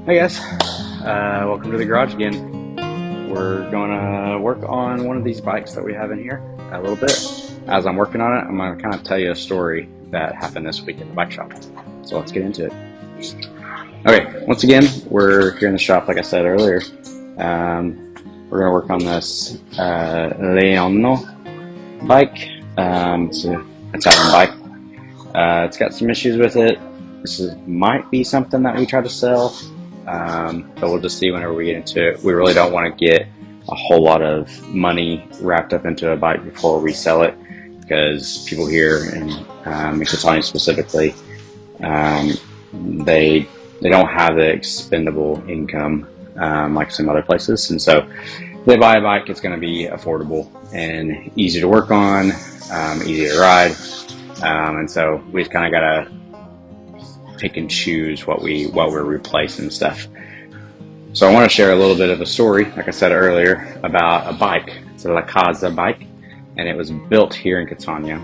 Hey guys, welcome to the garage again. We're going to work on one of these bikes that we have in here a little bit. As I'm working on it, I'm going to kind of tell you a story that happened this week at the bike shop. So let's get into it. Okay, once again, we're here in the shop, like I said earlier. We're going to work on this Leono bike. It's an Italian bike. It's got some issues with it. Might be something that we try to sell. But we'll just see whenever we get into it. We really don't want to get a whole lot of money wrapped up into a bike before we sell it, because people here in Catania specifically, they don't have the expendable income like some other places, and so if they buy a bike, it's going to be affordable and easy to work on, easy to ride, and so we've kind of got to pick and choose what we're replacing stuff. So I want to share a little bit of a story, like I said earlier, about a bike. It's a Causa bike, and it was built here in Catania,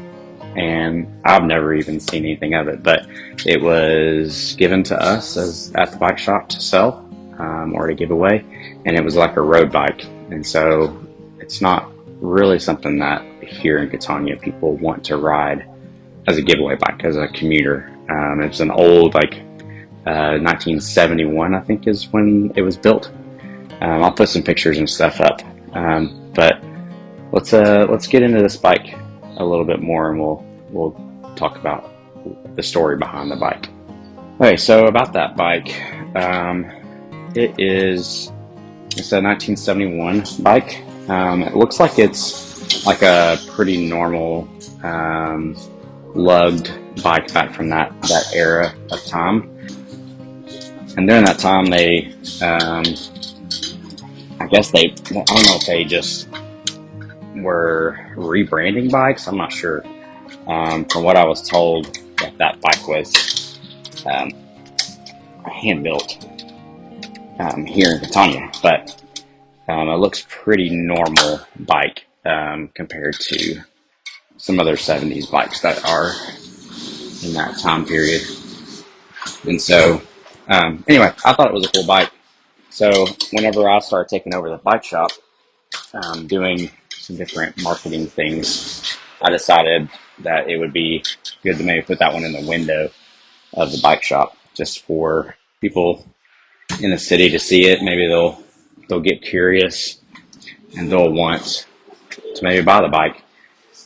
and I've never even seen anything of it, but it was given to us at the bike shop to sell or to give away, and it was like a road bike, and so it's not really something that here in Catania people want to ride as a giveaway bike, as a commuter. It's an old, 1971, I think, is when it was built. I'll put some pictures and stuff up. But let's get into this bike a little bit more, and we'll talk about the story behind the bike. Okay, so about that bike, it's a 1971 bike. It looks like it's like a pretty normal lugged bike back from that era of time. And during that time, I don't know if they just were rebranding bikes. I'm not sure. From what I was told, that bike was hand built here in Catania, but it looks pretty normal bike compared to some other 70s bikes that are in that time period. And so anyway, I thought it was a cool bike. So whenever I started taking over the bike shop, doing some different marketing things, I decided that it would be good to maybe put that one in the window of the bike shop, just for people in the city to see it. Maybe they'll get curious and they'll want to maybe buy the bike.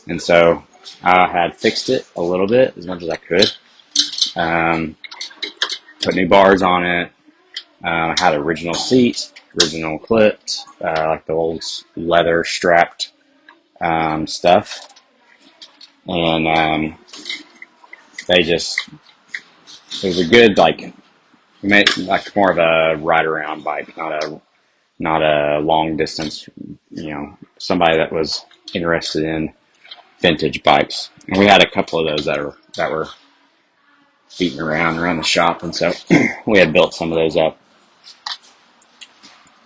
And so I had fixed it a little bit, as much as I could. Put new bars on it. Had original seats, original clipped, like the old leather strapped stuff. And it was a good, we made like more of a ride around bike, not a long distance, somebody that was interested in vintage bikes. And we had a couple of those that were beating around the shop, and so we had built some of those up.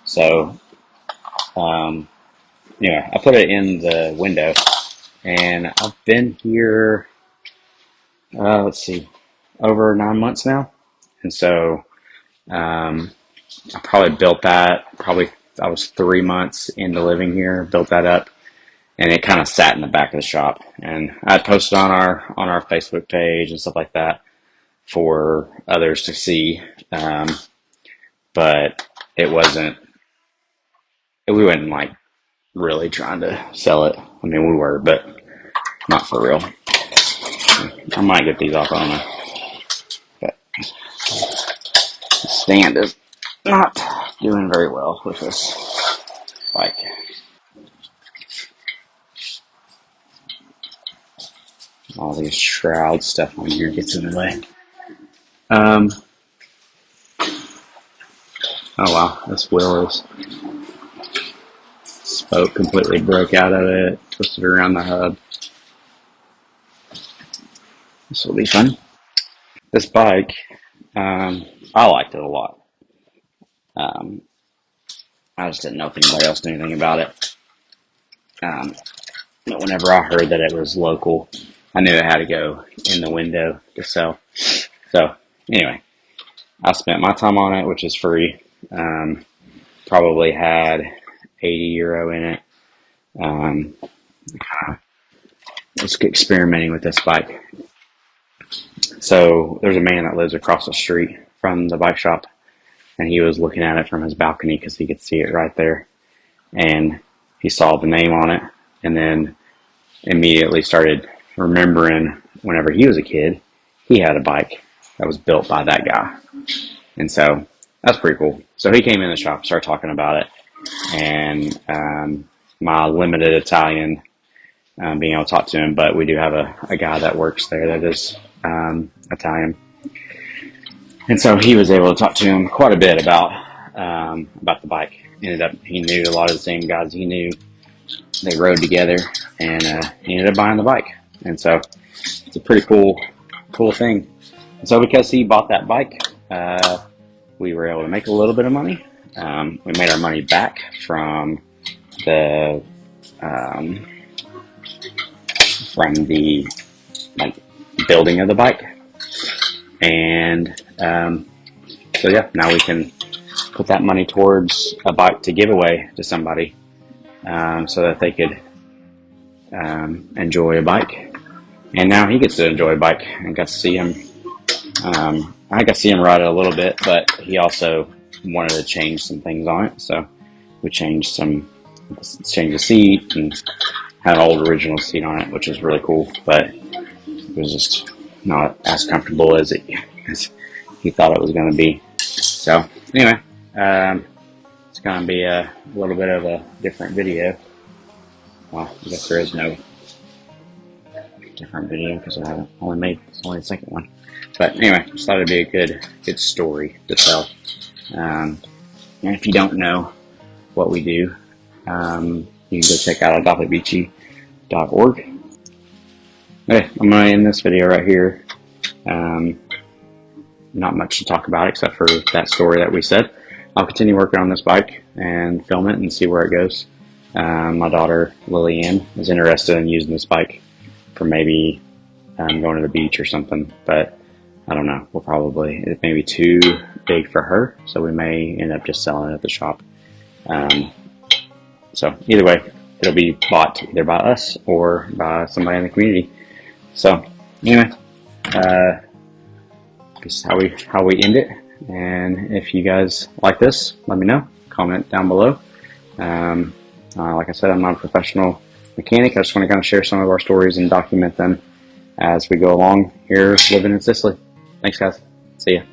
So I put it in the window, and I've been here over 9 months now. And so I probably built that, I was 3 months into living here, built that up, and it kind of sat in the back of the shop. And I posted on our Facebook page and stuff like that for others to see, but we weren't really trying to sell it. I mean, we were, but not for real. I might get these off on me, but the stand is not doing very well with this bike. All these shroud stuff on here gets in the way. Oh wow, this wheel spoke completely broke out of it, twisted around the hub. This will be fun. This bike, I liked it a lot. I just didn't know if anybody else knew anything about it. But whenever I heard that it was local, I knew it had to go in the window to sell. So anyway, I spent my time on it, which is free. Probably had 80 euro in it. Just experimenting with this bike. So there's a man that lives across the street from the bike shop, and he was looking at it from his balcony because he could see it right there. And he saw the name on it, and then immediately started remembering whenever he was a kid, he had a bike that was built by that guy. And so that's pretty cool. So he came in the shop, started talking about it, and my limited Italian, being able to talk to him, but we do have a guy that works there that is Italian. And so he was able to talk to him quite a bit about the bike. He knew a lot of the same guys he knew. They rode together, and he ended up buying the bike. And so it's a pretty cool thing. And so because he bought that bike, we were able to make a little bit of money. We made our money back from the building of the bike. And so yeah, now we can put that money towards a bike to give away to somebody, so that they could enjoy a bike. And now he gets to enjoy a bike. I got to see him. I got to see him ride it a little bit, but he also wanted to change some things on it. So we changed the seat and had an old original seat on it, which was really cool. But it was just not as comfortable as he thought it was going to be. So anyway, it's going to be a little bit of a different video. Well, I guess there is no different video because I haven't it's only the second one. But anyway, just thought it'd be a good story to tell. And if you don't know what we do, you can go check out adoptedbeachy.org. Okay, I'm going to end this video right here. Not much to talk about except for that story that we said. I'll continue working on this bike and film it and see where it goes. My daughter Lillian is interested in using this bike for maybe going to the beach or something, but I don't know. It may be too big for her, so we may end up just selling it at the shop. So either way, it'll be bought either by us or by somebody in the community. So anyway, this is how we end it. And if you guys like this, let me know. Comment down below. Like I said, I'm not a professional mechanic. I just want to kind of share some of our stories and document them as we go along here living in Sicily. Thanks, guys. See ya.